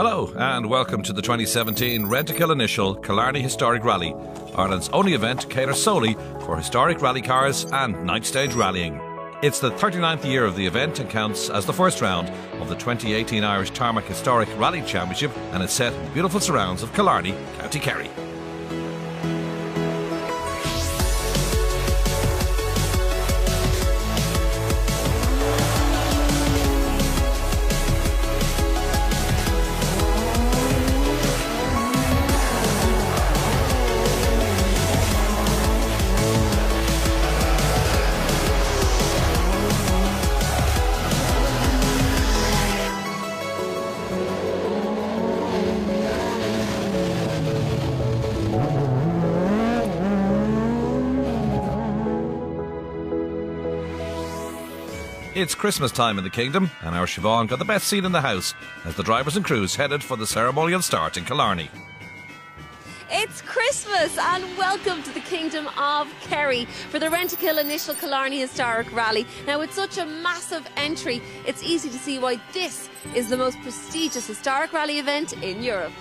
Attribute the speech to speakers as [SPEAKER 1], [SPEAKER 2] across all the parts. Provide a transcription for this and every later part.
[SPEAKER 1] Hello and welcome to the 2017 Rentokil Initial Killarney Historic Rally, Ireland's only event to cater solely for historic rally cars and night stage rallying. It's the 39th year of the event and counts as the first round of the 2018 Irish Tarmac Historic Rally Championship, and it's set in the beautiful surrounds of Killarney, County Kerry. It's Christmas time in the Kingdom, and our Siobhan got the best seat in the house as the drivers and crews headed for the ceremonial start in Killarney.
[SPEAKER 2] It's Christmas and welcome to the Kingdom of Kerry for the Rentokil Initial Killarney Historic Rally. Now, with such a massive entry, it's easy to see why this is the most prestigious historic rally event in Europe.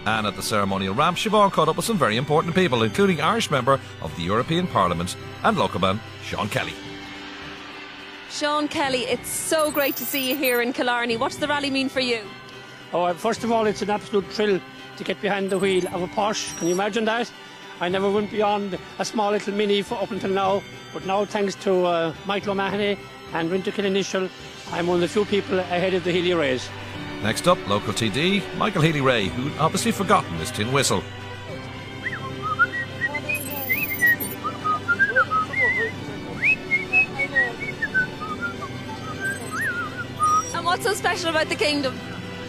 [SPEAKER 1] And at the ceremonial ramp, Siobhan caught up with some very important people, including Irish member of the European Parliament and local man Sean Kelly.
[SPEAKER 2] Sean Kelly, it's so great to see you here in Killarney. What does the rally mean for you?
[SPEAKER 3] Oh, first of all, it's an absolute thrill to get behind the wheel of a Porsche. Can you imagine that? I never went beyond a small little Mini up until now, but now thanks to Michael O'Mahony and Rentokil Initial, I'm one of the few people ahead of the Healy Rays.
[SPEAKER 1] Next up, local TD, Michael Healy-Ray, who'd obviously forgotten his tin whistle.
[SPEAKER 2] And what's so special about the Kingdom?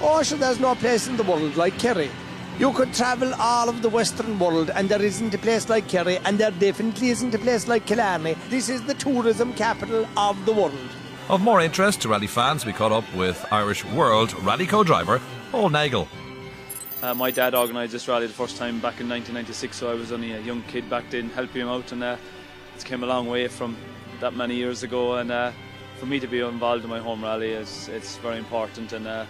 [SPEAKER 4] Oh, sure, there's no place in the world like Kerry. You could travel all of the Western world and there isn't a place like Kerry, and there definitely isn't a place like Killarney. This is the tourism capital of the world.
[SPEAKER 1] Of more interest to rally fans, we caught up with Irish World Rally co-driver Paul Nagel.
[SPEAKER 5] My dad organised this rally the first time back in 1996, so I was only a young kid back then helping him out, and it's came a long way from that many years ago, and for me to be involved in my home rally it's very important, and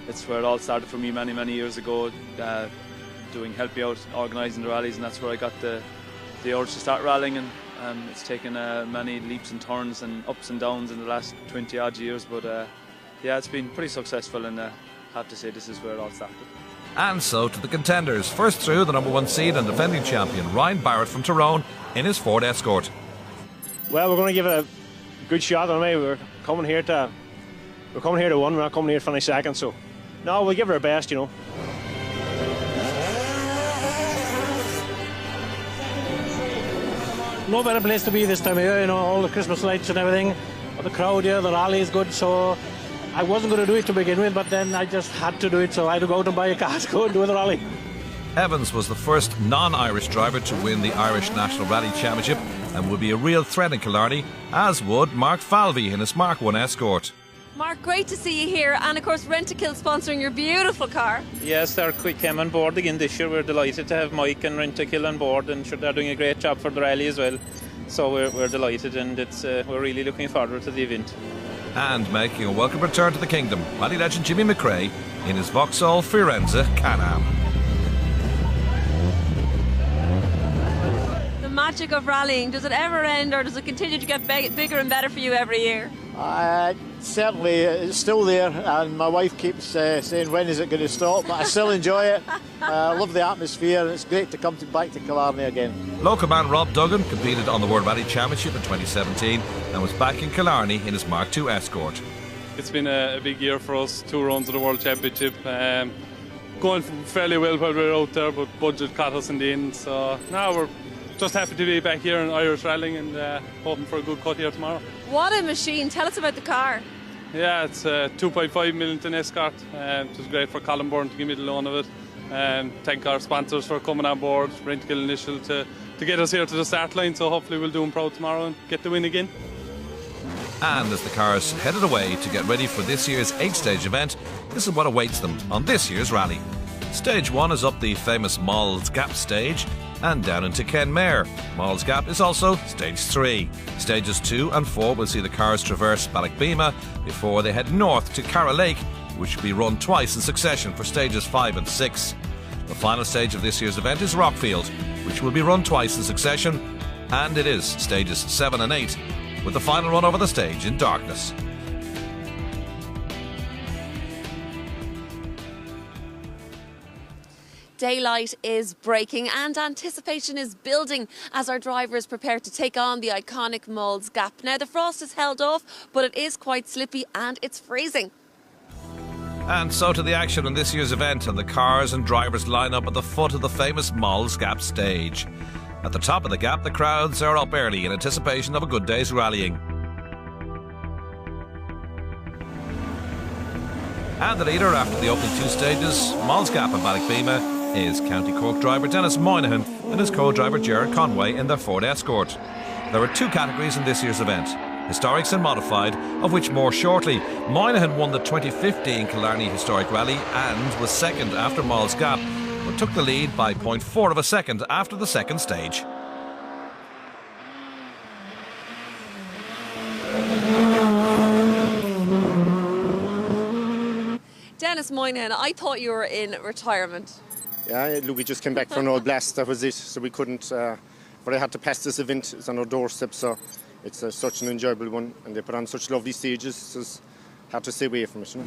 [SPEAKER 5] it's where it all started for me many years ago, helping out, organising the rallies, and that's where I got the urge to start rallying, and it's taken many leaps and turns and ups and downs in the last 20 odd years, but yeah, it's been pretty successful, and I have to say this is where it all started.
[SPEAKER 1] And so to the contenders. First through, the number one seed and defending champion Ryan Barrett from Tyrone in his Ford Escort.
[SPEAKER 6] Well, we're going to give it a good shot on me. We're coming here to win. We're not coming here to finish second, so no, we'll give it our best, you know. No better place to be this time of year, you know, all the Christmas lights and everything. The crowd here, the rally is good, so I wasn't going to do it to begin with, but then I just had to do it, so I had to go out and buy a car to go and do the rally.
[SPEAKER 1] Evans was the first non-Irish driver to win the Irish National Rally Championship and would be a real threat in Killarney, as would Mark Falvey in his Mark 1 Escort.
[SPEAKER 2] Mark, great to see you here, and of course Rentokil sponsoring your beautiful car.
[SPEAKER 7] Yes, they're came on board again this year. We're delighted to have Mike and Rentokil on board, and sure, they're doing a great job for the rally as well. So we're delighted, and we're really looking forward to the event.
[SPEAKER 1] And making a welcome return to the Kingdom, rally legend Jimmy McRae in his Vauxhall Firenze Can-Am.
[SPEAKER 2] The magic of rallying, does it ever end, or does it continue to get bigger and better for you every year?
[SPEAKER 8] Certainly, it's still there, and my wife keeps saying, when is it going to stop? But I still enjoy it. I love the atmosphere, and it's great to come back to Killarney again.
[SPEAKER 1] Local man Rob Duggan competed on the World Rally Championship in 2017 and was back in Killarney in his Mark 2 Escort.
[SPEAKER 9] It's been a big year for us, 2 rounds of the World Championship. Going fairly well while we were out there, but budget caught us in the end. So now we're just happy to be back here in Irish rallying, and hoping for a good cut here tomorrow.
[SPEAKER 2] What a machine. Tell us about the car.
[SPEAKER 9] Yeah, it's a 2.5 million Escort. It was great for Colin Byrne to give me the loan of it. Thank our sponsors for coming on board, Rentokil Initial, to get us here to the start line. So hopefully we'll do them proud tomorrow and get the win again.
[SPEAKER 1] And as the cars headed away to get ready for this year's 8-stage event, this is what awaits them on this year's rally. Stage 1 is up the famous Moll's Gap stage and down into Kenmare. Moll's Gap is also Stage 3. Stages 2 and 4 will see the cars traverse Ballochbeema before they head north to Craic, which will be run twice in succession for Stages 5 and 6. The final stage of this year's event is Rockfield, which will be run twice in succession, and it is Stages 7 and 8, with the final run over the stage in darkness.
[SPEAKER 2] Daylight is breaking and anticipation is building as our drivers prepare to take on the iconic Moll's Gap. Now the frost is held off, but it is quite slippy and it's freezing.
[SPEAKER 1] And so to the action in this year's event, and the cars and drivers line up at the foot of the famous Moll's Gap stage. At the top of the gap, the crowds are up early in anticipation of a good day's rallying. And the leader after the opening 2 stages, Moll's Gap and Ballochbeema, is County Cork driver Dennis Moynihan and his co-driver Gerard Conway in their Ford Escort. There are 2 categories in this year's event: Historics and Modified, of which more shortly. Moynihan won the 2015 Killarney Historic Rally and was second after Moll's Gap, but took the lead by 0.4 of a second after the second stage.
[SPEAKER 2] Dennis Moynihan, I thought you were in retirement.
[SPEAKER 10] Yeah, look, we just came back from an old blast, that was it, so we couldn't, but I had to pass this event, it's on our doorstep, so it's such an enjoyable one, and they put on such lovely stages, so it's hard to stay away from it, you know.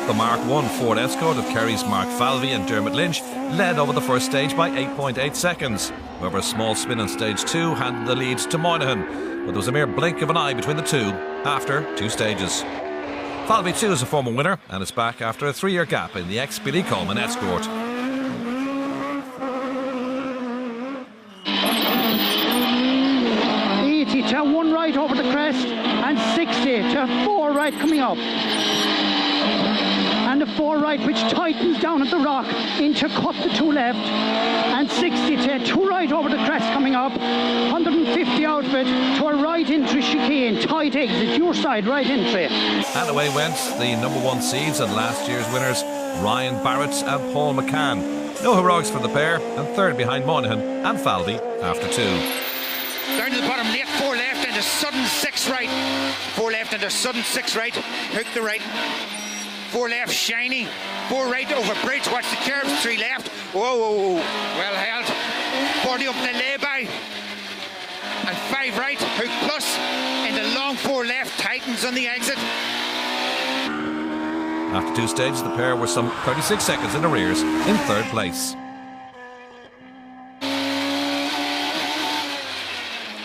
[SPEAKER 1] The Mark 1 Ford Escort of Kerry's Mark Falvey and Dermot Lynch led over the first stage by 8.8 seconds. However, a small spin on stage 2 handed the lead to Moynihan, but there was a mere blink of an eye between the two after 2 stages. Falvey too is a former winner and is back after a 3-year gap in the ex-Billy Coleman Escort.
[SPEAKER 11] 80 to 1 right over the crest and 60 to 4 right coming up. And the 4 right which tightens down at the rock into cut the 2 left, and 60 to 2 right over the crest coming up. 150 outfit to a right entry chicane, tight exit, your side right entry.
[SPEAKER 1] And away went the number 1 seeds and last year's winners Ryan Barrett and Paul McCann. No heroics for the pair, and third behind Moynihan and Falvey after 2.
[SPEAKER 12] Down to the bottom left, 4 left and a sudden 6 right. 4 left and a sudden 6 right. Hook the right. 4 left, shiny. 4 right over bridge. Watch the curves. 3 left. Whoa. Well held. 40 up in the lay-by. And 5 right. Hook plus. In the long 4 left. Tightens on the exit.
[SPEAKER 1] After 2 stages, the pair were some 36 seconds in arrears in 3rd place.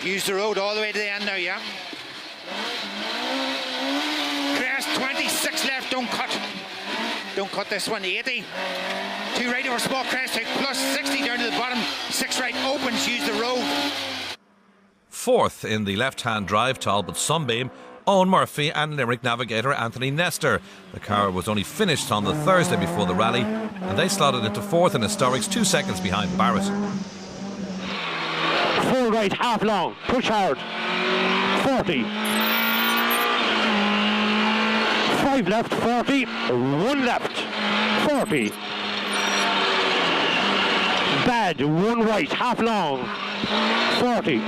[SPEAKER 12] Use the road all the way to the end now, yeah. Crest 26 left, don't cut. Don't cut this one, 80. 2 right over small crest, take plus 60 down to the bottom. 6 right opens, use the road.
[SPEAKER 1] 4th in the left-hand drive, Talbot Sunbeam, Owen Murphy and Limerick navigator Anthony Nestor. The car was only finished on the Thursday before the rally, and they slotted into 4th in historics, 2 seconds behind Barrett.
[SPEAKER 11] 4 right, half long, push hard, 40. 5 left, 40, 1 left, 40. Bad, 1 right, half long, 40.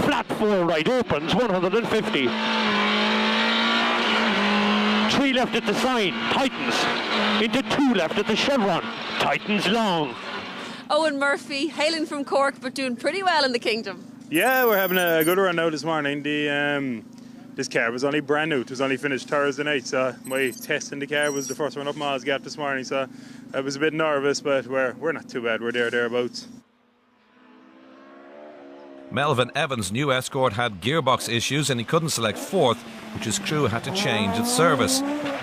[SPEAKER 11] Flat 4 right, opens, 150. 3 left at the sign, tightens, into 2 left at the chevron, tightens long.
[SPEAKER 2] Owen Murphy, hailing from Cork, but doing pretty well in the Kingdom.
[SPEAKER 13] Yeah, we're having a good run now this morning. This car was only brand new. It was only finished Thursday night, so my test in the car was the first one up Moll's Gap this morning, so I was a bit nervous, but we're not too bad. We're thereabouts.
[SPEAKER 1] Melvin Evans' new Escort had gearbox issues and he couldn't select 4th, which his crew had to change its service.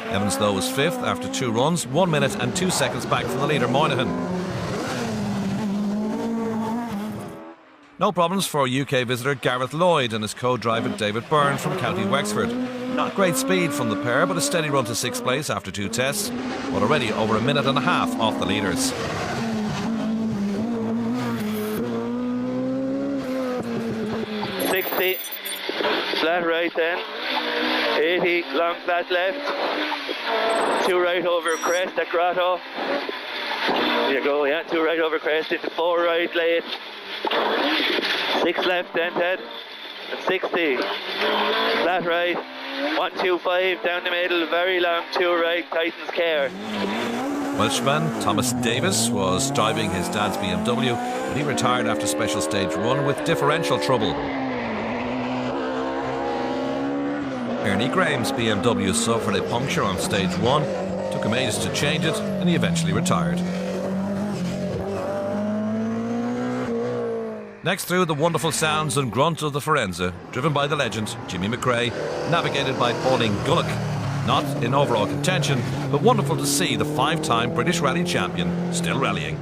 [SPEAKER 1] Evans, though, was 5th after 2 runs, 1 minute and 2 seconds back from the leader Moynihan. No problems for UK visitor Gareth Lloyd and his co-driver David Byrne from County Wexford. Not great speed from the pair, but a steady run to 6th place after 2 tests, but already over a minute and a half off the leaders.
[SPEAKER 14] flat right then. 80, long flat left. 2 right over crest at Grotto. There you go, yeah, 2 right over crest into 4 right late. 6 left then, Ted. And 60. Flat right. 125 down the middle, very long 2 right, tightens care.
[SPEAKER 1] Welshman Thomas Davis was driving his dad's BMW, but he retired after special stage run with differential trouble. Ernie Graham's BMW suffered a puncture on stage 1. Took him ages to change it, and he eventually retired. Next through the wonderful sounds and grunt of the Forenza, driven by the legend Jimmy McRae, navigated by Pauline Gullick. Not in overall contention, but wonderful to see the 5-time British Rally champion still rallying.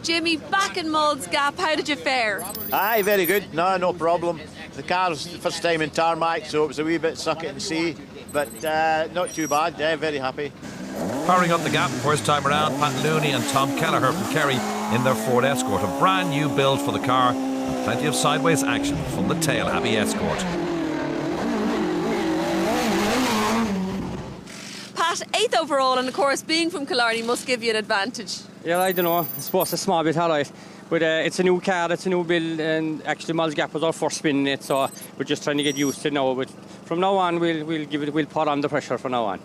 [SPEAKER 2] Jimmy, back in Mull's Gap, how did you fare?
[SPEAKER 8] Aye, very good. No problem. The car's the first time in tarmac, so it was a wee bit suck it and see, but not too bad. Very happy.
[SPEAKER 1] Powering up the gap first time around, Pat Looney and Tom Kelleher from Kerry in their Ford Escort, a brand new build for the car, and plenty of sideways action from the Tail Abbey Escort.
[SPEAKER 2] Pat, 8th overall, and of course being from Killarney must give you an advantage.
[SPEAKER 15] Yeah, I don't know, I suppose a small bit alright, but it's a new car, it's a new build, and actually Mull's Gap was our first spin in it, so we're just trying to get used to it now, but from now on we'll put on the pressure from now on.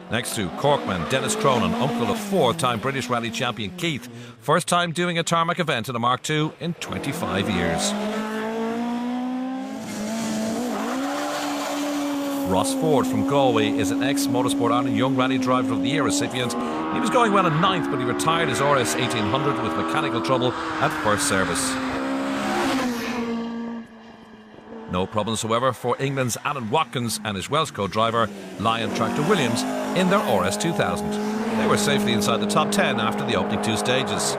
[SPEAKER 1] Next to Corkman, Dennis Cronin, uncle of 4-time British Rally champion Keith. First time doing a tarmac event in a Mark II in 25 years. Ross Ford from Galway is an ex-Motorsport Ireland Young Rally Driver of the Year recipient. He was going well in 9th, but he retired his RS 1800 with mechanical trouble at first service. No problems, however, for England's Alan Watkins and his Welsh co-driver, Lion Tractor Williams, in their RS 2000. They were safely inside the top 10 after the opening 2 stages.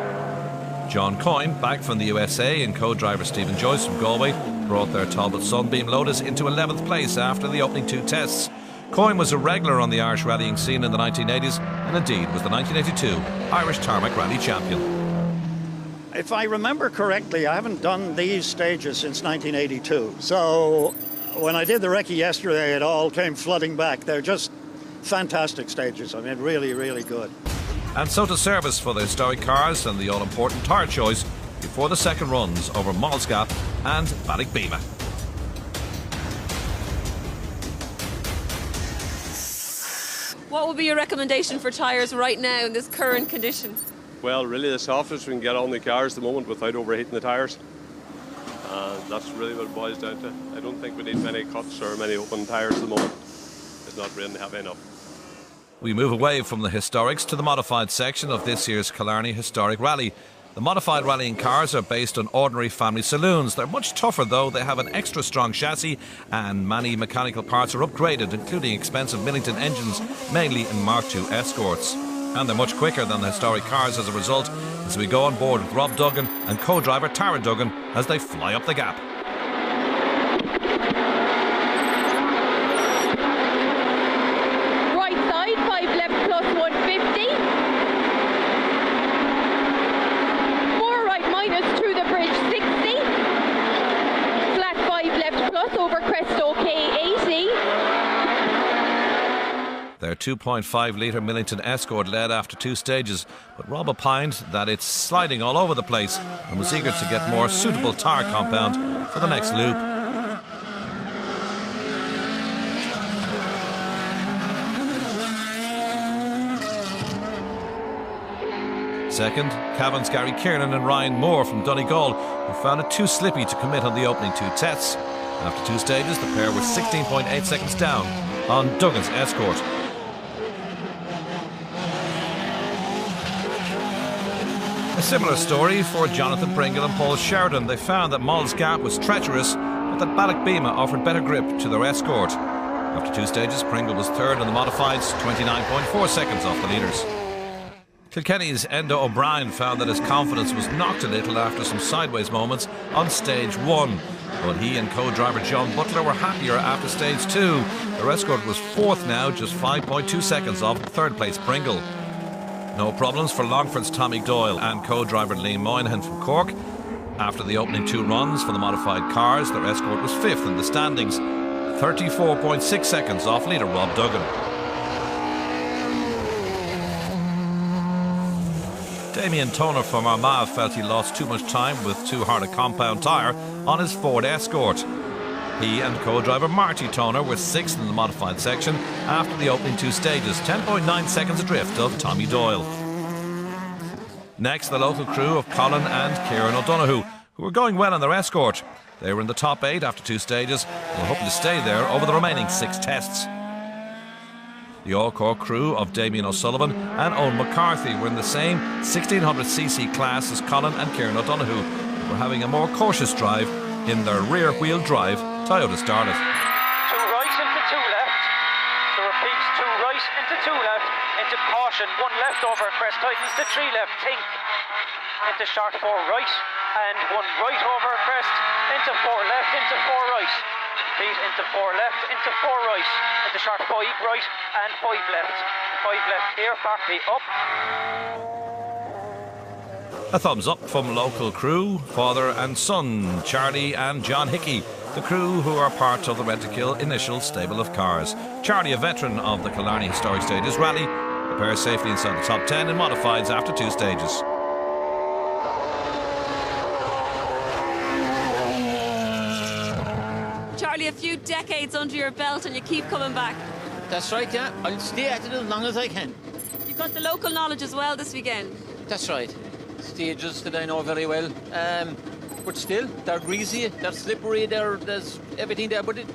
[SPEAKER 1] John Coyne, back from the USA, and co-driver Stephen Joyce from Galway, brought their Talbot Sunbeam Lotus into 11th place after the opening 2 tests. Coyne was a regular on the Irish rallying scene in the 1980s, and indeed was the 1982 Irish Tarmac Rally champion.
[SPEAKER 16] If I remember correctly, I haven't done these stages since 1982. So when I did the recce yesterday, it all came flooding back. They're just fantastic stages. I mean, really, really good.
[SPEAKER 1] And so to service for the historic cars and the all-important tyre choice before the second runs over Mull's Gap and Ballygbeema.
[SPEAKER 2] What would be your recommendation for tyres right now in this current condition?
[SPEAKER 17] Well, really the softest we can get on the cars at the moment without overheating the tyres. That's really what it boils down to. I don't think we need many cuts or many open tyres at the moment. It's not really heavy enough.
[SPEAKER 1] We move away from the historics to the modified section of this year's Killarney Historic Rally. The modified rallying cars are based on ordinary family saloons. They're much tougher though, they have an extra strong chassis and many mechanical parts are upgraded, including expensive Millington engines, mainly in Mark II Escorts. And they're much quicker than the historic cars as a result, as we go on board with Rob Duggan and co-driver Tara Duggan as they fly up the gap.
[SPEAKER 18] Right side, 5 left plus 150. 4 right minus through the bridge, 60. Flat 5 left plus over crest OK, 80.
[SPEAKER 1] Their 2.5 litre Millington Escort led after 2 stages, but Rob opined that it's sliding all over the place and was eager to get more suitable tyre compound for the next loop. Second, Cavan's Gary Kiernan and Ryan Moore from Donegal, who found it too slippy to commit on the opening 2 tests. After 2 stages, the pair were 16.8 seconds down on Duggan's Escort. A similar story for Jonathan Pringle and Paul Sheridan. They found that Mull's Gap was treacherous, but that Ballygbeema offered better grip to their Escort. After 2 stages, Pringle was third in the modifieds, 29.4 seconds off the leaders. Kilkenny's Enda O'Brien found that his confidence was knocked a little after some sideways moments on stage 1. But he and co-driver John Butler were happier after stage 2. Their Escort was 4th now, just 5.2 seconds off 3rd place Pringle. No problems for Longford's Tommy Doyle and co-driver Liam Moynihan from Cork. After the opening 2 runs for the modified cars, their escort was 5th in the standings, 34.6 seconds off leader Rob Duggan. Damien Toner from Armagh felt he lost too much time with too hard a compound tyre on his Ford Escort. He and co-driver Marty Toner were 6th in the modified section after the opening 2 stages, 10.9 seconds adrift of Tommy Doyle. Next, the local crew of Colin and Kieran O'Donoghue, who were going well in their Escort. They were in the top 8 after 2 stages and were hoping to stay there over the remaining 6 tests. The All-Cork crew of Damien O'Sullivan and Owen McCarthy were in the same 1600cc class as Colin and Kieran O'Donoghue, who were having a more cautious drive in their rear-wheel drive Toyota Starlet.
[SPEAKER 19] 2 right into 2 left. To repeat, 2 right into 2 left. Into caution, 1 left over crest tightens to 3 left. Think into sharp 4 right. And 1 right over crest. Into 4 left, into 4 right. Feet into 4 left, into 4 right. Into sharp 5 right and 5 left. 5 left here, Barkley up.
[SPEAKER 1] A thumbs up from local crew, father and son, Charlie and John Hickey, the crew who are part of the Rentokil initial stable of cars. Charlie, a veteran of the Killarney Historic Stages Rally, the pair safely inside the top 10 in modifieds after 2 stages.
[SPEAKER 2] Charlie, a few decades under your belt and you keep coming back.
[SPEAKER 20] That's right, yeah. I'll stay at it as long as I can.
[SPEAKER 2] You've got the local knowledge as well this weekend.
[SPEAKER 20] That's right. Stages that I know very well. But still, they're greasy, they're slippery, there's everything there, but it's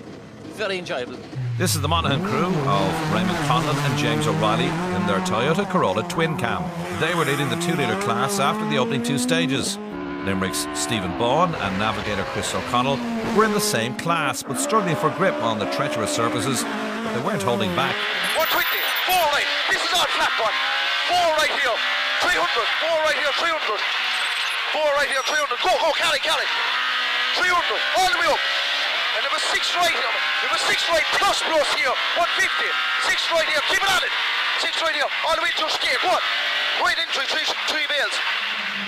[SPEAKER 20] very enjoyable.
[SPEAKER 1] This is the Monaghan crew of Raymond Conlon and James O'Reilly in their Toyota Corolla Twin Cam. They were leading the 2-litre class after the opening 2 stages. Limerick's Stephen Baughan and navigator Chris O'Connell were in the same class, but struggling for grip on the treacherous surfaces, but they weren't holding back.
[SPEAKER 21] 120, 4 right, this is our flat one. 4 right here, 300, 4 right here, 300. 4 right here, 300, go, Cally, 300, all the way up. And there was 6 right here, there was 6 right plus here, 150, 6 right here, keep it on it. 6 right here, all the way to escape, what? Right into 3 bales.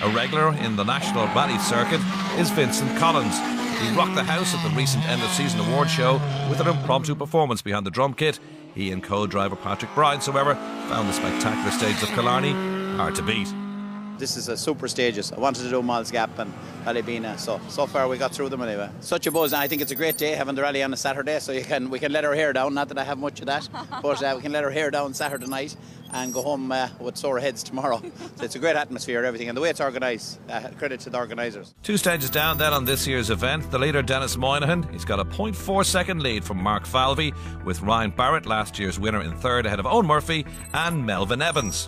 [SPEAKER 1] A regular in the National Rally Circuit is Vincent Collins. He rocked the house at the recent end-of-season award show with an impromptu performance behind the drum kit. He and co-driver Patrick Bryce, however, found the spectacular stages of Killarney hard to beat.
[SPEAKER 22] This is a super stages. I wanted to do Malls Gap and Ballybina, so far we got through them anyway. Such a buzz, and I think it's a great day having the rally on a Saturday, so we can let our hair down. Not that I have much of that, but we can let our hair down Saturday night and go home with sore heads tomorrow. So it's a great atmosphere, everything, and the way it's organised, credit to the organisers.
[SPEAKER 1] 2 stages down then on this year's event, the leader Dennis Moynihan, he's got a 0.4 second lead from Mark Falvey, with Ryan Barrett, last year's winner, in 3rd ahead of Owen Murphy and Melvin Evans.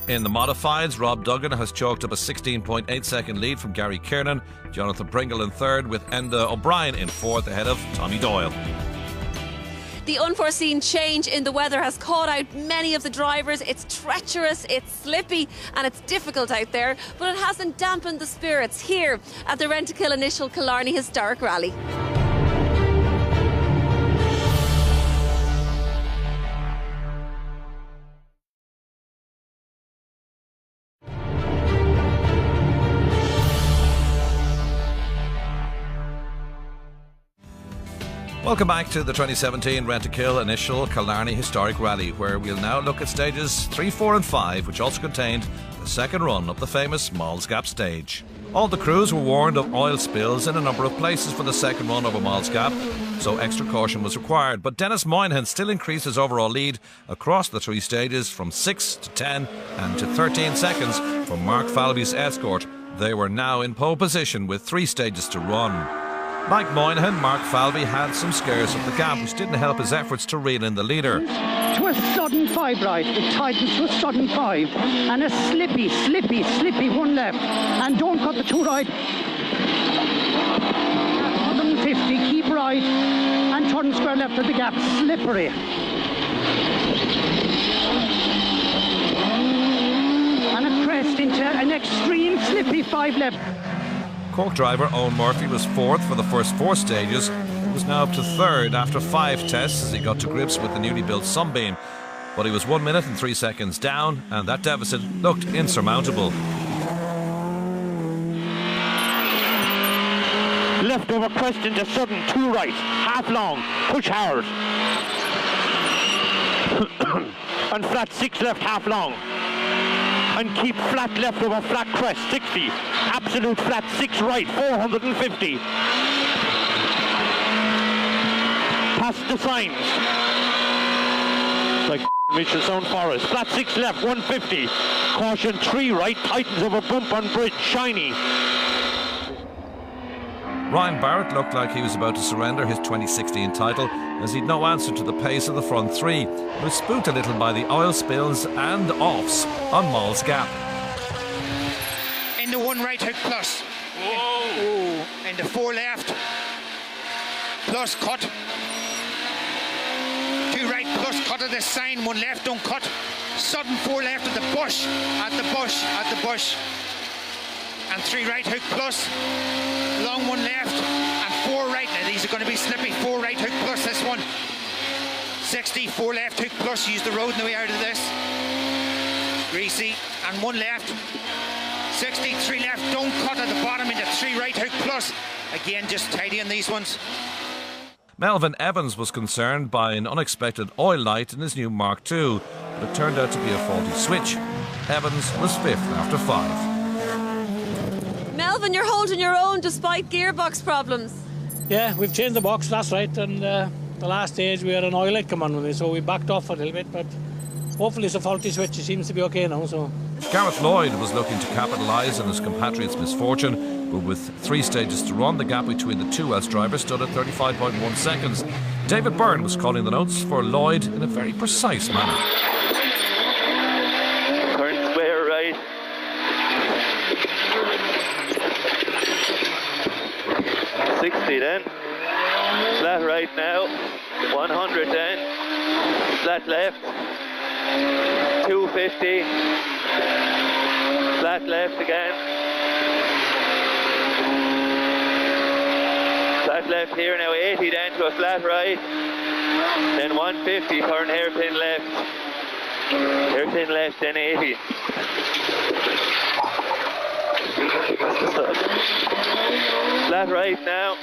[SPEAKER 1] In the modifieds, Rob Duggan has chalked up a 16.8 second lead from Gary Kiernan, Jonathan Pringle in 3rd, with Enda O'Brien in 4th ahead of Tommy Doyle.
[SPEAKER 2] The unforeseen change in the weather has caught out many of the drivers. It's treacherous, it's slippy and it's difficult out there, but it hasn't dampened the spirits here at the Rentokil Initial Killarney Historic Rally.
[SPEAKER 1] Welcome back to the 2017 Rentokil Initial Killarney Historic Rally, where we'll now look at stages 3, 4 and 5, which also contained the second run of the famous Malls Gap stage. All the crews were warned of oil spills in a number of places for the second run over Malls Gap, so extra caution was required. But Dennis Moynihan still increased his overall lead across the 3 stages from 6 to 10 and to 13 seconds from Mark Falvey's Escort. They were now in pole position with 3 stages to run. Like Moynihan, Mark Falvey had some scares up the gap, which didn't help his efforts to reel in the leader.
[SPEAKER 11] To a sudden 5 right, it tightens to a sudden 5, and a slippy 1 left, and don't cut the 2 right. 150, keep right, and turn square left at the gap, slippery. And a crest into an extreme slippy 5 left.
[SPEAKER 1] Cork driver Owen Murphy was 4th for the first 4 stages. He was now up to 3rd after 5 tests as he got to grips with the newly built Sunbeam. But he was 1 minute and 3 seconds down, and that deficit looked insurmountable.
[SPEAKER 3] left over crest into sudden, 2 right, half long, push hard. And flat 6 left, half long. And keep flat left over flat crest, 60. Absolute flat 6 right, 450. Past the signs. It's like Mitchell Sound Forest. Flat 6 left, 150. Caution 3 right, tightens over bump on bridge, shiny.
[SPEAKER 1] Ryan Barrett looked like he was about to surrender his 2016 title as he'd no answer to the pace of the front three. He was spooked a little by the oil spills and offs on Moll's Gap.
[SPEAKER 12] Into 1 right hook plus. Whoa. Into 4 left. Plus cut. 2 right plus cut of the sign. 1 left don't cut. Sudden 4 left at the bush. At the bush. At the bush. And 3 right hook plus. Long 1 left. And 4 right. Now these are going to be slippy. 4 right hook plus this one. 60. 4 left hook plus. Use the road in the way out of this. Greasy. And 1 left. 60, 3 left, don't cut at the bottom into 3 right hook plus. Again, just tidy on these ones.
[SPEAKER 1] Melvin Evans was concerned by an unexpected oil light in his new Mark II, but it turned out to be a faulty switch. Evans was 5th after 5.
[SPEAKER 2] Melvin, you're holding your own despite gearbox problems.
[SPEAKER 6] Yeah, we've changed the box last night, and the last stage we had an oil light come on with it, so we backed off a little bit, but hopefully it's a faulty switch. It seems to be okay now, so.
[SPEAKER 1] Gareth Lloyd was looking to capitalise on his compatriot's misfortune, but with 3 stages to run, the gap between the 2 Welsh drivers stood at 35.1 seconds. David Byrne was calling the notes for Lloyd in a very precise manner.
[SPEAKER 14] Turn square right. $60 then. Flat right now. 100 then. Flat left. 250. Flat left again. Flat left here now, 80 then to a flat right. Then 150, turn hairpin left. Hairpin left, then 80. Flat right now.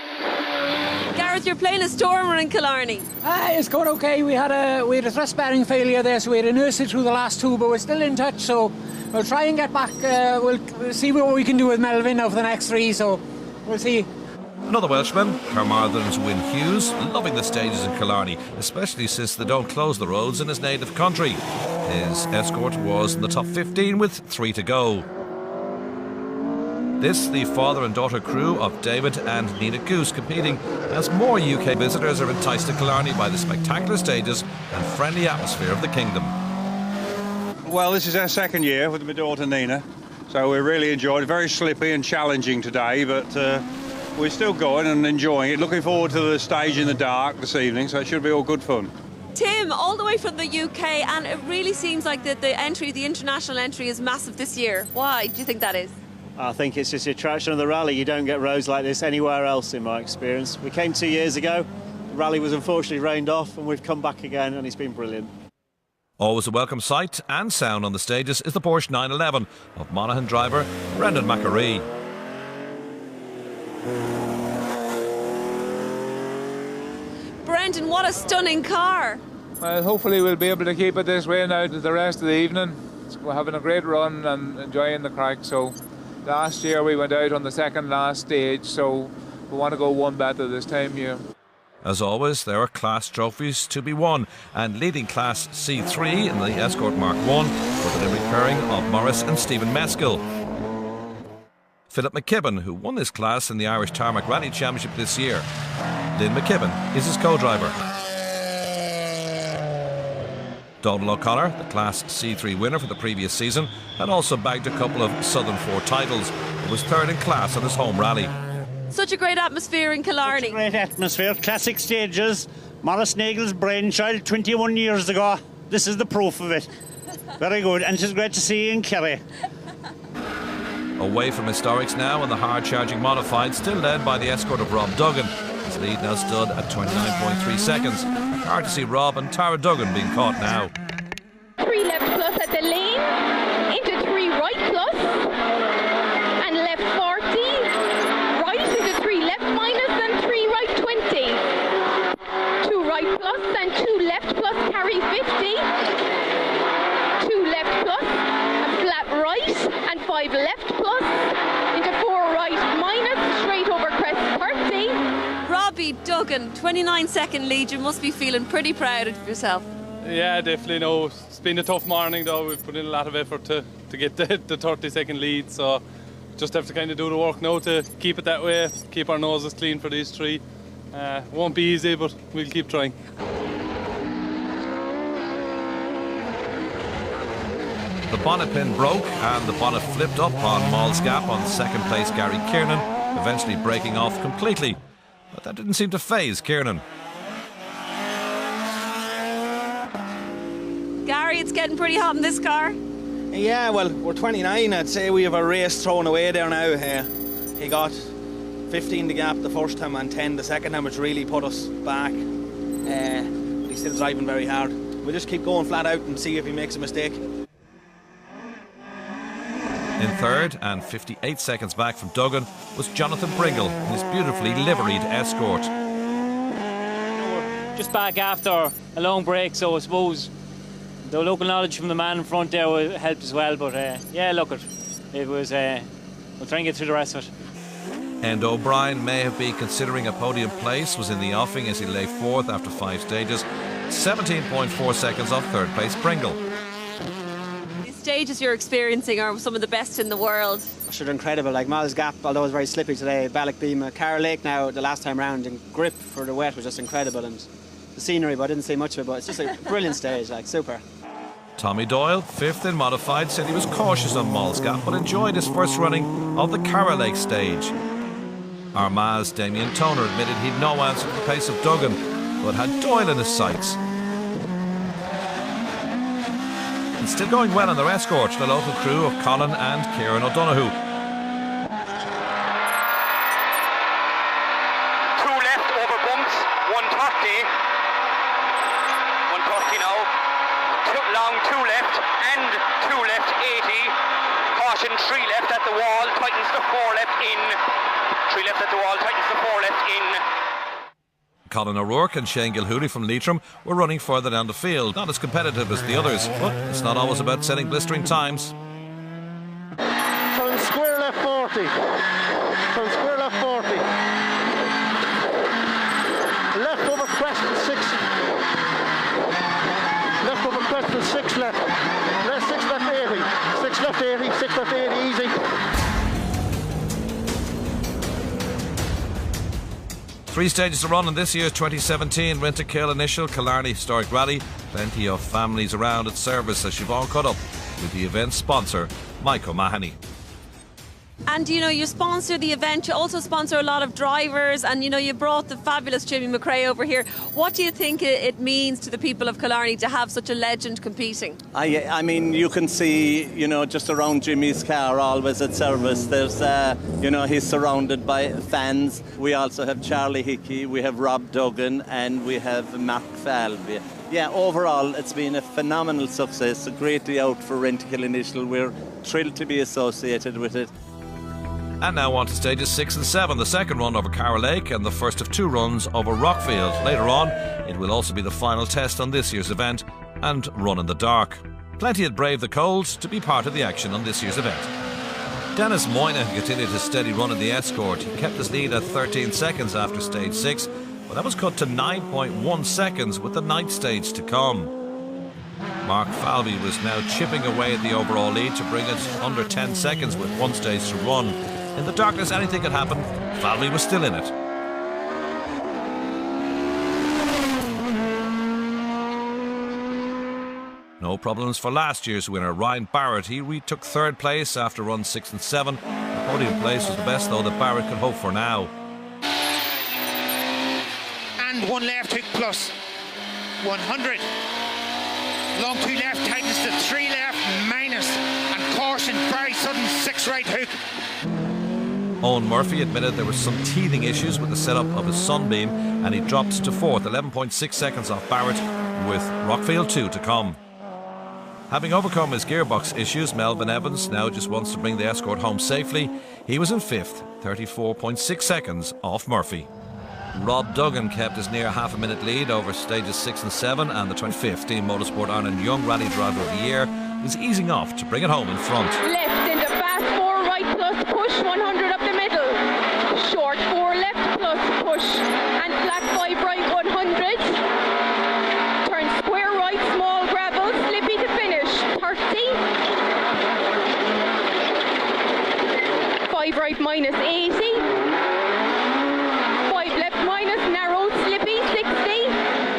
[SPEAKER 2] Gareth, you're playing a stormer in Killarney.
[SPEAKER 11] It's going okay. We had a thrust bearing failure there, so we had to nurse it through the last 2, but we're still in touch, so we'll try and get back. We'll see what we can do with Melvin over the next 3, so we'll see.
[SPEAKER 1] Another Welshman, Carmarthen's Wyn Hughes, loving the stages in Killarney, especially since they don't close the roads in his native country. His escort was in the top 15 with 3 to go. This, the father and daughter crew of David and Nina Goose, competing as more UK visitors are enticed to Killarney by the spectacular stages and friendly atmosphere of the kingdom.
[SPEAKER 4] Well, this is our 2nd year with my daughter Nina, so we really enjoyed it. Very slippy and challenging today, but we're still going and enjoying it. Looking forward to the stage in the dark this evening, so it should be all good fun.
[SPEAKER 2] Tim, all the way from the UK, and it really seems like the international entry is massive this year. Why do you think that is?
[SPEAKER 23] I think it's just the attraction of the rally. You don't get roads like this anywhere else in my experience. We came 2 years ago, the rally was unfortunately rained off, and we've come back again and it's been brilliant.
[SPEAKER 1] Always a welcome sight and sound on the stages is the Porsche 911 of Monaghan driver Brendan McAree.
[SPEAKER 2] Brendan, what a stunning car.
[SPEAKER 24] Well, hopefully we'll be able to keep it this way now to the rest of the evening. We're having a great run and enjoying the craic, so last year we went out on the 2nd last stage, so we want to go one better this time here.
[SPEAKER 1] As always, there are class trophies to be won, and leading class C3 in the Escort Mark I for the delivery pairing of Morris and Stephen Meskill. Philip McKibben, who won this class in the Irish Tarmac Rally Championship this year. Lynn McKibben is his co-driver. Donald O'Connor, the Class C3 winner for the previous season, had also bagged a couple of Southern 4 titles, but was 3rd in class on his home rally.
[SPEAKER 2] Such a great atmosphere in Killarney.
[SPEAKER 3] Such a great atmosphere, classic stages. Morris Nagel's brainchild 21 years ago. This is the proof of it. Very good, and it's great to see you in Kerry.
[SPEAKER 1] Away from historics now in the hard-charging modified, still led by the escort of Rob Duggan. His lead now stood at 29.3 seconds. Hard to see Rob and Tara Duggan being caught now.
[SPEAKER 18] 3 left plus at the lane, into 3 right plus, and left 40, right into 3 left minus. right plus and 2 left plus carry 50. 2 left plus, a flat right and 5 left plus into 4 right minus, straight over crest 30.
[SPEAKER 2] Robbie Duggan, 29-second lead. You must be feeling pretty proud of yourself.
[SPEAKER 5] Yeah, definitely. No, it's been a tough morning though. We've put in a lot of effort to get the 30-second lead, so just have to kind of do the work now to keep it that way, keep our noses clean for these 3. Won't be easy, but we'll keep trying.
[SPEAKER 1] The bonnet pin broke and the bonnet flipped up on Moll's Gap on second place Gary Kiernan, eventually breaking off completely. But that didn't seem to faze Kiernan.
[SPEAKER 2] Gary, it's getting pretty hot in this car.
[SPEAKER 7] Yeah, well, we're 29. I'd say we have a race thrown away there now. He got 15 the gap the first time and 10 the second time, which really put us back. But he's still driving very hard. We'll just keep going flat out and see if he makes a mistake.
[SPEAKER 1] In third and 58 seconds back from Duggan was Jonathan Bringle in his beautifully liveried Escort.
[SPEAKER 9] Just back after a long break, so I suppose the local knowledge from the man in front there helped as well. But yeah, look, it was. We'll try and get through the rest of it.
[SPEAKER 1] And O'Brien may have been considering a podium place, was in the offing as he lay fourth after 5 stages, 17.4 seconds off third place Pringle.
[SPEAKER 2] These stages you're experiencing are some of the best in the world.
[SPEAKER 10] Sure, they're incredible. Like Moll's Gap, although it was very slippy today, Ballockbeam, Craic now the last time round, and grip for the wet was just incredible. And the scenery, but I didn't see much of it, but it's just a brilliant stage, like super.
[SPEAKER 1] Tommy Doyle, 5th in modified, said he was cautious on Moll's Gap but enjoyed his first running of the Craic stage. Armagh's Damien Toner admitted he'd no answer to the pace of Duggan, but had Doyle in his sights. And still going well on their Escort, the local crew of Colin and Kieran O'Donoghue.
[SPEAKER 21] 2 left over bumps, 130. 130 now. Long 2 left and 2 left 80. Caution 3 left at the wall, tightens the 4 left in. 3 left at the wall, tightens the 4 left in.
[SPEAKER 1] Colin O'Rourke and Shane Gilhooly from Leitrim were running further down the field, not as competitive as the others, but it's not always about setting blistering times.
[SPEAKER 25] Turn square left 40. Turn square left 40. Left over crest 6. Left over crest and 6 left. Left 6 left 80. 6 left 80. 6 left 80. Easy.
[SPEAKER 1] 3 stages to run in this year's 2017 Rentokil Initial Killarney Historic Rally. Plenty of families around its service as Siobhan caught up with the event sponsor, Mike O'Mahony.
[SPEAKER 2] And you know, you sponsor the event, you also sponsor a lot of drivers, and you know, you brought the fabulous Jimmy McRae over here. What do you think it means to the people of Killarney to have such a legend competing?
[SPEAKER 26] I mean, you can see, you know, just around Jimmy's car always at service, there's, you know, he's surrounded by fans. We also have Charlie Hickey, we have Rob Duggan, and we have Mark Falvey. Yeah, overall, it's been a phenomenal success, a great day out for Rentokil Initial. We're thrilled to be associated with it.
[SPEAKER 1] And now on to stages 6 and 7, the second run over Craic and the first of 2 runs over Rockfield. Later on, it will also be the final test on this year's event and run in the dark. Plenty had braved the cold to be part of the action on this year's event. Dennis Moynihan continued his steady run in the Escort. He kept his lead at 13 seconds after stage 6, but that was cut to 9.1 seconds with the 9th stage to come. Mark Falvey was now chipping away at the overall lead to bring it under 10 seconds with 1 stage to run. In the darkness, anything could happen. Falvey was still in it. No problems for last year's winner, Ryan Barrett. He retook 3rd place after runs 6 and 7. The podium place was the best, though, that Barrett could hope for now.
[SPEAKER 12] And 1 left hook plus 100. Long 2 left tightens to 3 left minus, and caution, very sudden 6 right hook.
[SPEAKER 1] Owen Murphy admitted there were some teething issues with the setup of his Sunbeam, and he dropped to 4th, 11.6 seconds off Barrett, with Rockfield 2 to come. Having overcome his gearbox issues, Melvin Evans now just wants to bring the Escort home safely. He was in 5th, 34.6 seconds off Murphy. Rob Duggan kept his near half-a-minute lead over stages 6 and 7, and the 2015 Motorsport Ireland Young Rally Driver of the Year is easing off to bring it home in front.
[SPEAKER 18] Left into fast 4 right plus push, 100 up the middle. Short 4 left plus push, and flat 5 right 100. Turn square right, small gravel, slippy to finish, 30. 5 right minus 80. 5 left minus, narrow, slippy, 60.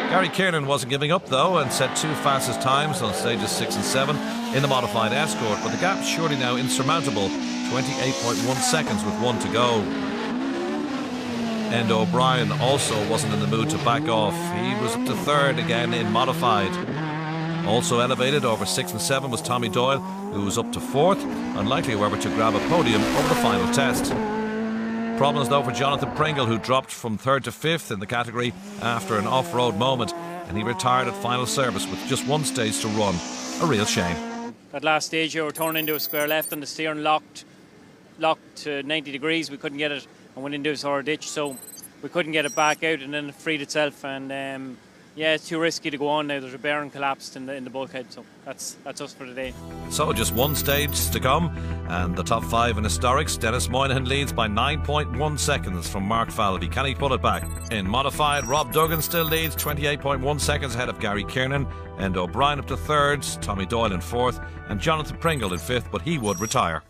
[SPEAKER 1] Gary Kiernan wasn't giving up though and set 2 fastest times on stages 6 and 7 in the modified Escort, but the gap's surely now insurmountable, 28.1 seconds with 1 to go. Enda O'Brien also wasn't in the mood to back off. He was up to 3rd again in modified. Also elevated over 6 and 7 was Tommy Doyle, who was up to 4th, unlikely however to grab a podium over the final test. Problems though for Jonathan Pringle, who dropped from 3rd to 5th in the category after an off-road moment, and he retired at final service with just 1 stage to run. A real shame.
[SPEAKER 9] That last stage you were turned into a square left and the steering locked to 90 degrees. We couldn't get it and went into a sort of ditch, so we couldn't get it back out, and then it freed itself, and yeah, it's too risky to go on now. There's a bearing collapsed in the bulkhead, so that's us for today.
[SPEAKER 1] So just 1 stage to come, and the top 5 in historics. Dennis Moynihan leads by 9.1 seconds from Mark Falvey. Can he pull it back? In modified, Rob Duggan still leads 28.1 seconds ahead of Gary Kiernan, and O'Brien up to 3rd, Tommy Doyle in 4th, and Jonathan Pringle in 5th, but he would retire.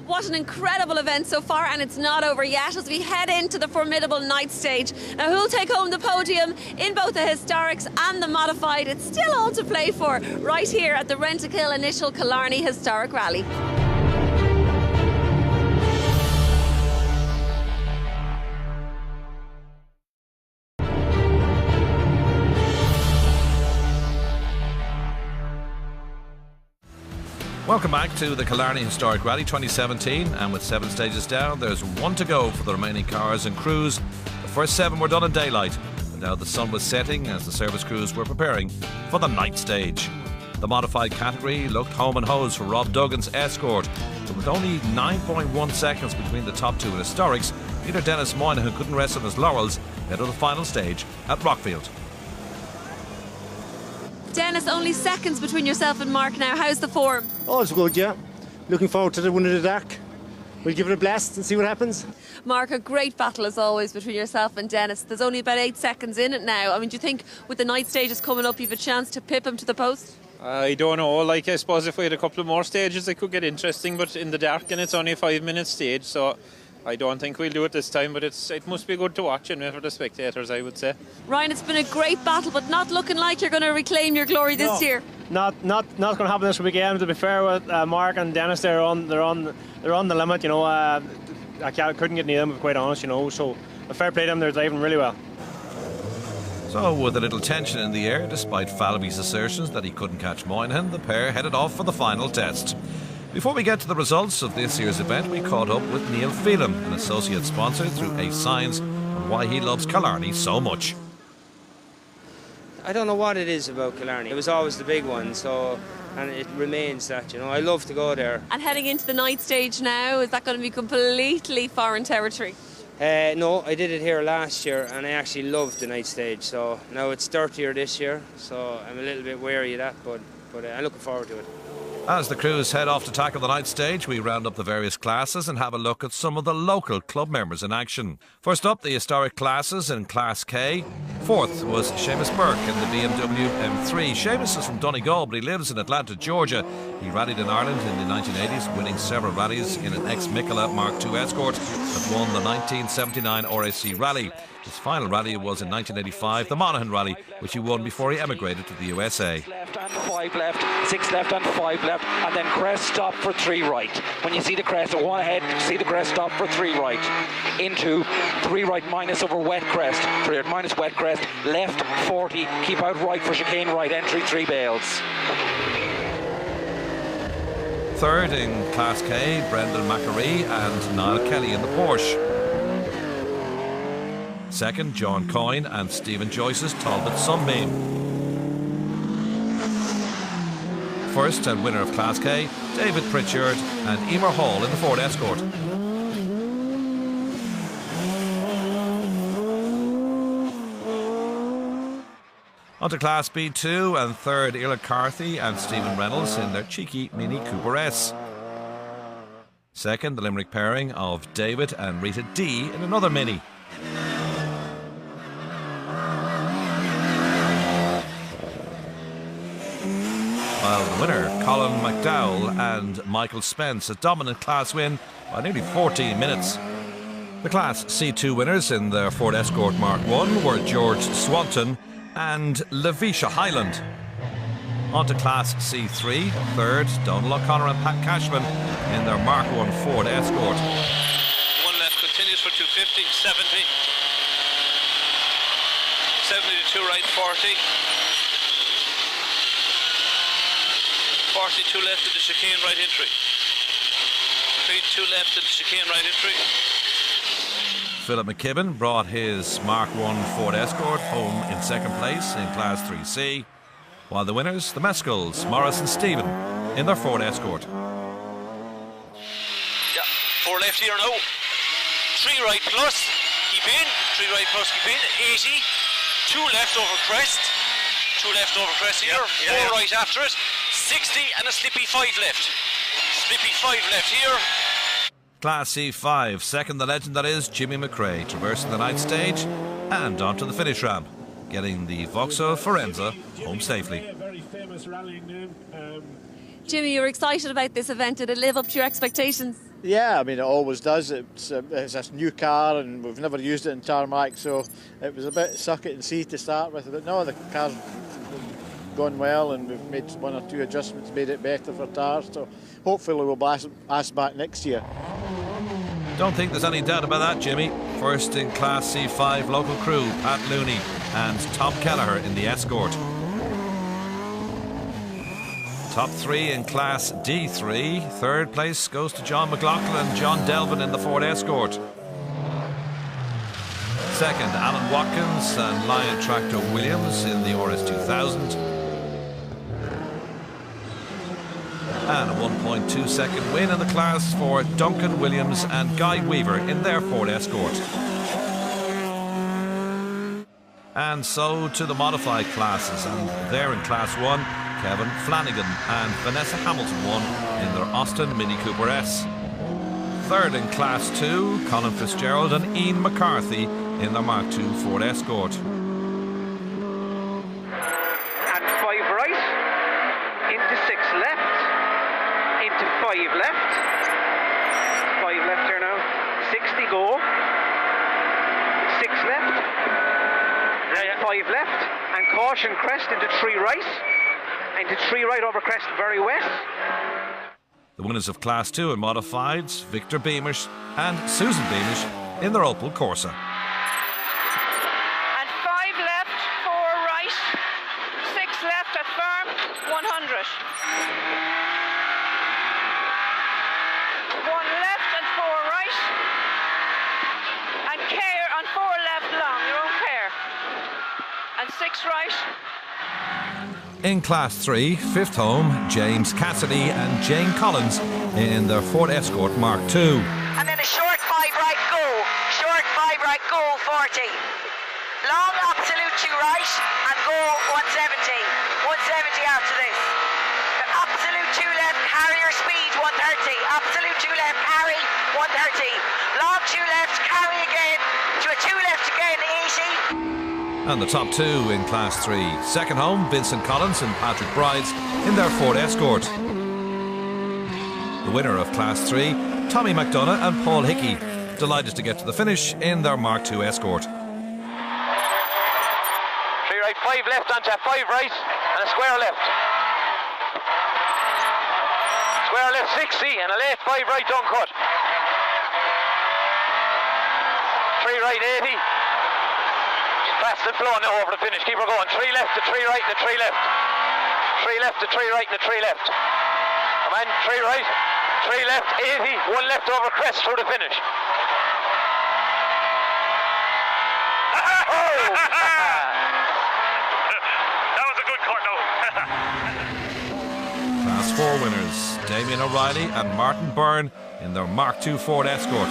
[SPEAKER 2] What an incredible event so far, and it's not over yet as we head into the formidable night stage. Now, who'll take home the podium in both the historics and the modified? It's still all to play for right here at the Rentokil Initial Killarney Historic Rally.
[SPEAKER 1] Welcome back to the Killarney Historic Rally 2017, and with 7 stages down, there's 1 to go for the remaining cars and crews. The first 7 were done in daylight, but now the sun was setting as the service crews were preparing for the night stage. The modified category looked home and hose for Rob Duggan's Escort, but with only 9.1 seconds between the top 2 in historics, Peter Dennis Moynihan couldn't rest on his laurels ahead of the final stage at Rockfield.
[SPEAKER 2] Dennis, only seconds between yourself and Mark now. How's the form?
[SPEAKER 25] Oh, it's good, yeah. Looking forward to the one of the dark. We'll give it a blast and see what happens.
[SPEAKER 2] Mark, a great battle as always between yourself and Dennis. There's only about 8 seconds in it now. I mean, do you think with the night stages coming up, you've a chance to pip him to the post?
[SPEAKER 8] I don't know. Like, I suppose if we had a couple of more stages, it could get interesting. But in the dark, and it's only a 5-minute stage, so I don't think we'll do it this time. But it must be good to watch and for the spectators, I would say.
[SPEAKER 2] Ryan, it's been a great battle, but not looking like you're going to reclaim your glory this year.
[SPEAKER 6] Not going to happen this weekend. To be fair with Mark and Dennis, they're on the limit. You know, I couldn't get near them, quite honest. You know, so a fair play to them. They're driving really well.
[SPEAKER 1] So, with a little tension in the air, despite Falvey's assertions that he couldn't catch Moynihan, the pair headed off for the final test. Before we get to the results of this year's event, we caught up with Neil Phelan, an associate sponsor through Ace Signs, on why he loves Killarney so much.
[SPEAKER 13] I don't know what it is about Killarney. It was always the big one, and it remains that, you know. I love to go there.
[SPEAKER 2] And heading into the night stage now, is that going to be completely foreign territory?
[SPEAKER 13] No, I did it here last year, and I actually loved the night stage. So now it's dirtier this year, so I'm a little bit wary of that, but I'm looking forward to it.
[SPEAKER 1] As the crews head off to tackle the night stage, we round up the various classes and have a look at some of the local club members in action. First up, the historic classes in Class K. 4th was Seamus Burke in the BMW M3. Seamus is from Donegal, but he lives in Atlanta, Georgia. He rallied in Ireland in the 1980s, winning several rallies in an ex-Mikola Mark II Escort that won the 1979 RAC Rally. His final rally was in 1985, the Monaghan Rally, which he won before he emigrated to the USA.
[SPEAKER 15] Left and 5 left, 6 left and 5 left, and then crest stop for 3 right. When you see the crest, 1 ahead, see the crest stop for 3 right. Into 3 right minus over wet crest, 3 right minus wet crest, left 40, keep out right for chicane right, entry 3 bales.
[SPEAKER 1] 3rd in Class K, Brendan McAree and Niall Kelly in the Porsche. 2nd, John Coyne and Stephen Joyce's Talbot Sunbeam. 1st and winner of Class K, David Pritchard and Emer Hall in the Ford Escort. On to Class B2 and third Ila Carthy and Stephen Reynolds in their cheeky Mini Cooper S. Second, the Limerick pairing of David and Rita D in another Mini. While the winner, Colin McDowell and Michael Spence, a dominant class win by nearly 14 minutes. The Class C2 winners in their Ford Escort Mark 1 were George Swanton and Lavisha Highland. On to Class C3, third, Donald O'Connor and Pat Cashman in their Mark 1 Ford Escort.
[SPEAKER 14] One left continues for 250, 70. 70 to 2 right, 40. 42 left at the chicane, right entry. 2 left at the chicane, right entry.
[SPEAKER 1] Philip McKibben brought his Mark 1 Ford Escort home in second place in Class 3C, while the winners, the Mescals, Morris and Stephen, in their Ford Escort.
[SPEAKER 14] Yeah, 4 left here now. 3 right plus, keep in. 3 right plus, keep in. 80. 2 left over crest. 2 left over crest here. 4 right after it. 60 and a slippy 5 left. Slippy 5 left here.
[SPEAKER 1] Class C5, second the legend that is Jimmy McRae, traversing the night stage and onto the finish ramp, getting the Vauxhall Forenza home safely.
[SPEAKER 6] Very famous rallying name.
[SPEAKER 2] Jimmy, you were excited about this event. Did it live up to your expectations?
[SPEAKER 25] Yeah, I mean, it always does. It's a new car and we've never used it in tarmac, so it was a bit suck it and see to start with. But no, the car's gone well and we've made 1 or 2 adjustments, made it better for tires, so hopefully we'll be asked back next year.
[SPEAKER 1] Don't think there's any doubt about that, Jimmy. First in Class C5 local crew, Pat Looney and Tom Kelleher in the Escort. Top 3 in Class D3. Third place goes to John McLaughlin and John Delvin in the Ford Escort. Second, Alan Watkins and Lion Tractor Williams in the RS 2000. And a 1.2 second win in the class for Duncan Williams and Guy Weaver in their Ford Escort. And so to the modified classes, and there in Class 1, Kevin Flanagan and Vanessa Hamilton won in their Austin Mini Cooper S. Third in Class 2, Colin Fitzgerald and Ian McCarthy in their Mark II Ford Escort.
[SPEAKER 14] And 5 right, into 6 left, into 5 left, 5 left here now, 60 go, 6 left, and 5 left, and caution crest into 3 right, into 3 right over crest very west.
[SPEAKER 1] The winners of Class 2 and Modifieds, Victor Beamish and Susan Beamish in their Opel Corsa.
[SPEAKER 18] And 5 left, 4 right, 6 left at firm, 100. 1 left and 4 right. And care on 4 left long, your own care. And 6 right.
[SPEAKER 1] In Class 3, fifth home, James Cassidy and Jane Collins in their Ford Escort Mark II.
[SPEAKER 16] And then a short 5 right go. Short 5 right go 40. Long absolute 2 right and go 170. 170 after this. The absolute 2 left, Harrier speed 130. Absolute 2 left, Harry 130. Long 2 left, carry again to a 2 left again, 80.
[SPEAKER 1] And the top 2 in Class 3. Second home, Vincent Collins and Patrick Brides in their Ford Escort. The winner of Class 3, Tommy McDonough and Paul Hickey, delighted to get to the finish in their Mark II Escort.
[SPEAKER 14] 3 right, 5 left onto 5 right, and a square left. Square left 60 and a late 5 right don't cut. 3 right 80. Fast and flowing now over the finish. Keep her going. 3 left to 3 right and a 3 left. 3 left to 3 right and a 3 left. Come on, 3 right, 3 left, 80. 1 left over crest through the finish.
[SPEAKER 17] That was a good cut now.
[SPEAKER 1] Class 4 winners, Damien O'Reilly and Martin Byrne in their Mark II Ford Escort.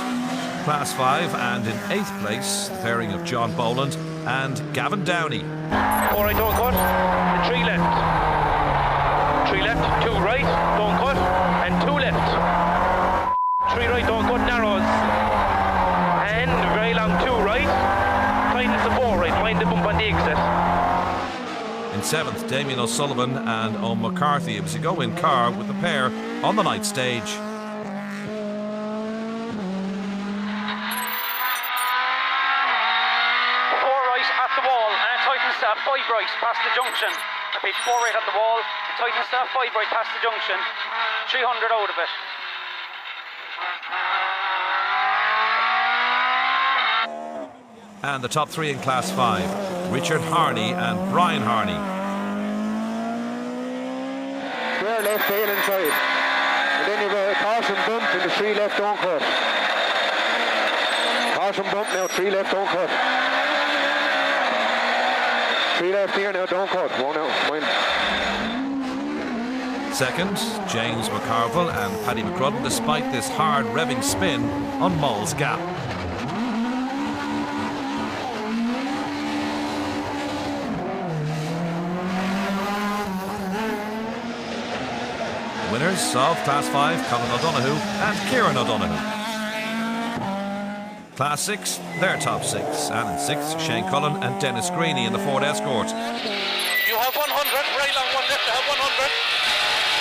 [SPEAKER 1] Class 5 and in 8th place, the pairing of John Boland and Gavin Downey.
[SPEAKER 14] 4 right don't cut. right, don't cut, and 2 left. 3 right, don't cut, narrows. And very long 2 right. Tightens the 4 right, mind the bump on the exit.
[SPEAKER 1] In 7th, Damien O'Sullivan and Owen McCarthy. It was a go-in car with the pair on the night stage.
[SPEAKER 14] 4 right at the wall, and it tightens to 5 right past the junction. Repeat, 4 right at the wall, it tightens to 5 right past the junction. 300 out of it.
[SPEAKER 1] And the top 3 in Class 5, Richard Harney and Brian Harney.
[SPEAKER 4] Square left, tail inside. And then you've a caution bump in the 3 left, don't cut. Caution bump now, 3 left, don't cut. 3 left here now, don't cut. 1 out, mind.
[SPEAKER 1] 2nd, James McCarville and Paddy McCrudden, despite this hard revving spin on Moll's Gap. Winners of Class 5, Colin O'Donoghue and Kieran O'Donoghue. Class 6, their top 6. And in 6th, Shane Cullen and Dennis Greeny in the Ford Escort.
[SPEAKER 21] You have 100, right long 1 left to have 100.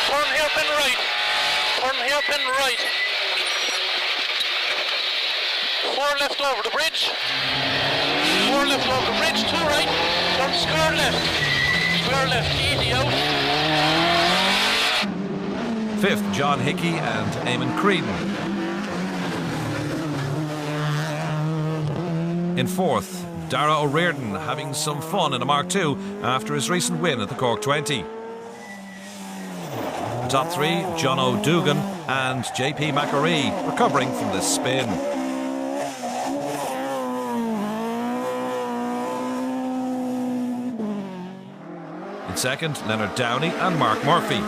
[SPEAKER 21] Turn hairpin right. Turn hairpin right. 4 left over the bridge. 4 left over the bridge, 2 right. Turn square left. Square left, easy out.
[SPEAKER 1] 5th, John Hickey and Eamon Creedon. In 4th, Dara O'Riordan having some fun in a Mark II after his recent win at the Cork 20. Top 3, John O'Dugan and JP McAree recovering from this spin. In 2nd, Leonard Downey and Mark Murphy.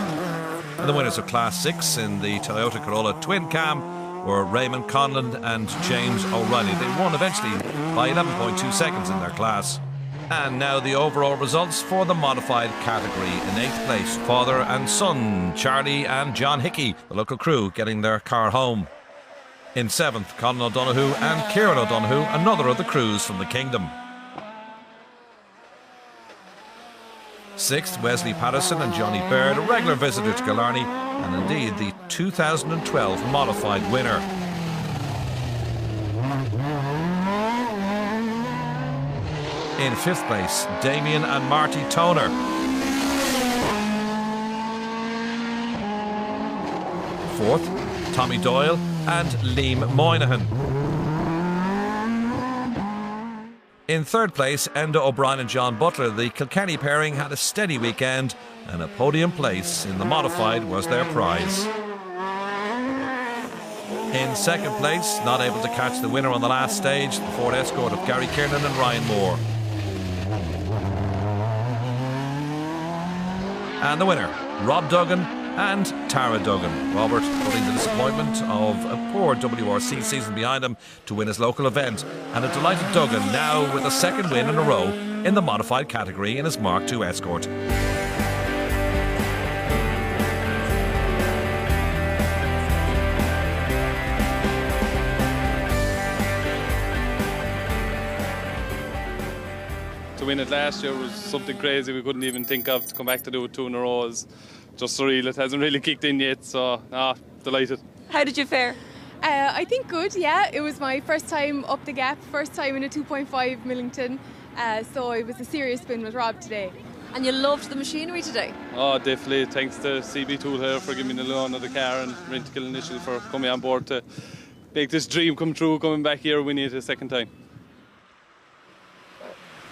[SPEAKER 1] And the winners of Class 6 in the Toyota Corolla Twin Cam were Raymond Conlon and James O'Reilly. They won eventually by 11.2 seconds in their class. And now the overall results for the modified category. In 8th place, father and son, Charlie and John Hickey, the local crew getting their car home. In 7th, Colin O'Donoghue and Kieran O'Donoghue, another of the crews from the Kingdom. 6th, Wesley Patterson and Johnny Baird, a regular visitor to Killarney, and indeed the 2012 modified winner. In 5th place, Damien and Marty Toner. 4th, Tommy Doyle and Liam Moynihan. In 3rd place, Enda O'Brien and John Butler. The Kilkenny pairing had a steady weekend, and a podium place in the modified was their prize. In 2nd place, not able to catch the winner on the last stage, the Ford Escort of Gary Kiernan and Ryan Moore. And the winner, Rob Duggan and Tara Duggan. Robert putting the disappointment of a poor WRC season behind him to win his local event, and a delighted Duggan now with a 2nd win in a row in the modified category in his Mark II Escort.
[SPEAKER 5] To win it last year was something crazy we couldn't even think of. To come back to do it 2 in a row is just surreal. It hasn't really kicked in yet, so delighted.
[SPEAKER 2] How did you fare?
[SPEAKER 11] I think good, yeah. It was my first time up the gap, first time in a 2.5 Millington, so it was a serious spin with Rob today.
[SPEAKER 2] And you loved the machinery today?
[SPEAKER 5] Oh, definitely. Thanks to CB Tool here for giving me the loan of the car, and Rentokil Initial for coming on board to make this dream come true, coming back here winning it a 2nd time.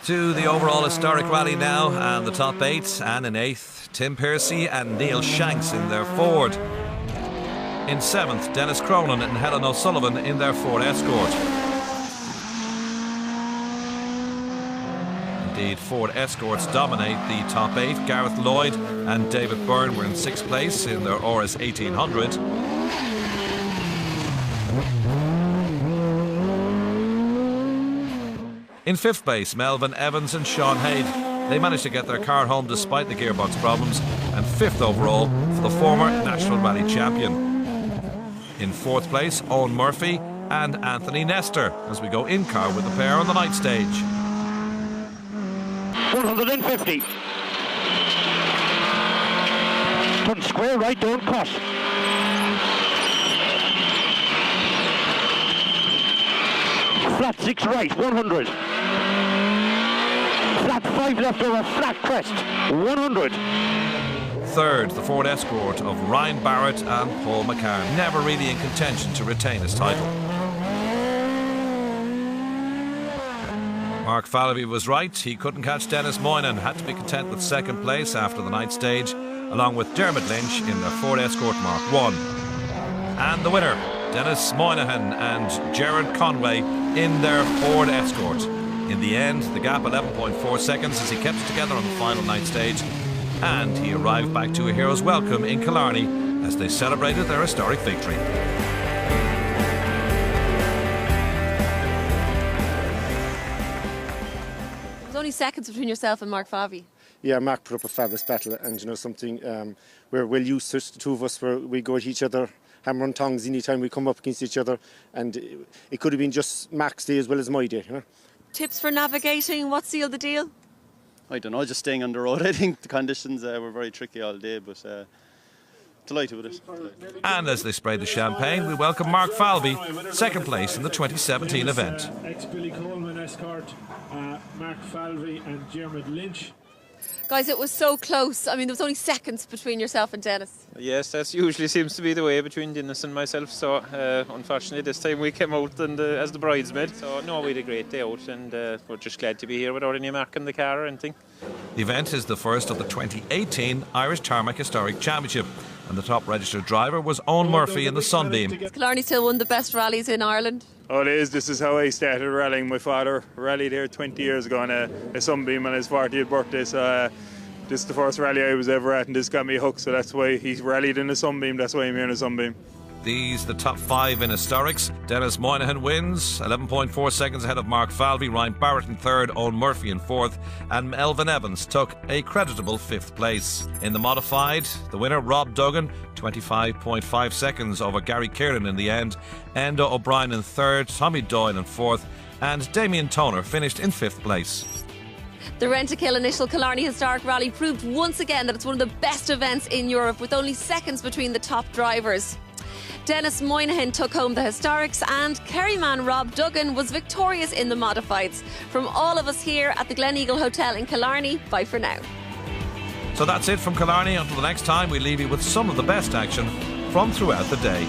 [SPEAKER 1] To the overall historic rally now, and the top 8, and in 8th, Tim Piercy and Neil Shanks in their Ford. In 7th, Dennis Cronin and Helen O'Sullivan in their Ford Escort. Indeed, Ford Escorts dominate the top 8. Gareth Lloyd and David Byrne were in 6th place in their Oris 1800. In 5th place, Melvin Evans and Sean Haid. They managed to get their car home despite the gearbox problems and 5th overall for the former National Rally champion. In 4th place, Owen Murphy and Anthony Nestor as we go in-car with the pair on the night stage.
[SPEAKER 21] 150. Turn square right, don't cut. Flat 6 right, 100. Flat 5 left over, flat crest, 100.
[SPEAKER 1] 3rd, the Ford Escort of Ryan Barrett and Paul McCann, never really in contention to retain his title. Mark Falvey was right, he couldn't catch Dennis Moynihan, had to be content with 2nd place after the night stage, along with Dermot Lynch in their Ford Escort Mark 1. And the winner, Dennis Moynihan and Gerard Conway in their Ford Escort. In the end, the gap 11.4 seconds as he kept it together on the final night stage, and he arrived back to a hero's welcome in Killarney as they celebrated their historic victory.
[SPEAKER 2] There's only seconds between yourself and Mark Falvey.
[SPEAKER 3] Yeah, Mark put up a fabulous battle, and you know something, we're well used to it, the two of us, where we go at each other, hammer and tongs anytime we come up against each other, and it could have been just Mark's day as well as my day, you know.
[SPEAKER 2] Tips for navigating, what sealed the deal?
[SPEAKER 19] I don't know, just staying on the road. I think the conditions were very tricky all day, but delighted with it.
[SPEAKER 1] And as they sprayed the champagne, we welcome Mark Falvey, 2nd place in the 2017 event.
[SPEAKER 6] Ex-Billy Coleman escort, Mark Falvey and Dermot Lynch.
[SPEAKER 2] Guys, it was so close. I mean, there was only seconds between yourself and Dennis.
[SPEAKER 8] Yes, that usually seems to be the way between Dennis and myself. So, unfortunately, this time we came out and, as the bridesmaid. So, no, we had a great day out, and we're just glad to be here without any mark in the car or anything.
[SPEAKER 1] The event is the first of the 2018 Irish Tarmac Historic Championship, and the top registered driver was Owen Murphy in the Sunbeam.
[SPEAKER 2] Is Killarney still one of the best rallies in Ireland?
[SPEAKER 20] Oh, it is. This is how I started rallying. My father rallied here 20 years ago on a Sunbeam on his 40th birthday. So this is the first rally I was ever at, and this got me hooked. So that's why he rallied in a Sunbeam. That's why I'm here in a Sunbeam.
[SPEAKER 1] These the top 5 in historics. Dennis Moynihan wins, 11.4 seconds ahead of Mark Falvey. Ryan Barrett in 3rd, Owen Murphy in 4th, and Melvin Evans took a creditable 5th place. In the modified, the winner, Rob Duggan, 25.5 seconds over Gary Kieran in the end. Enda O'Brien in 3rd, Tommy Doyle in 4th, and Damien Toner finished in 5th place.
[SPEAKER 2] The Rentokil Initial Killarney Historic Rally proved once again that it's one of the best events in Europe, with only seconds between the top drivers. Dennis Moynihan took home the historics, and Kerryman Rob Duggan was victorious in the modifieds. From all of us here at the Glen Eagle Hotel in Killarney, bye for now.
[SPEAKER 1] So that's it from Killarney. Until the next time, we leave you with some of the best action from throughout the day.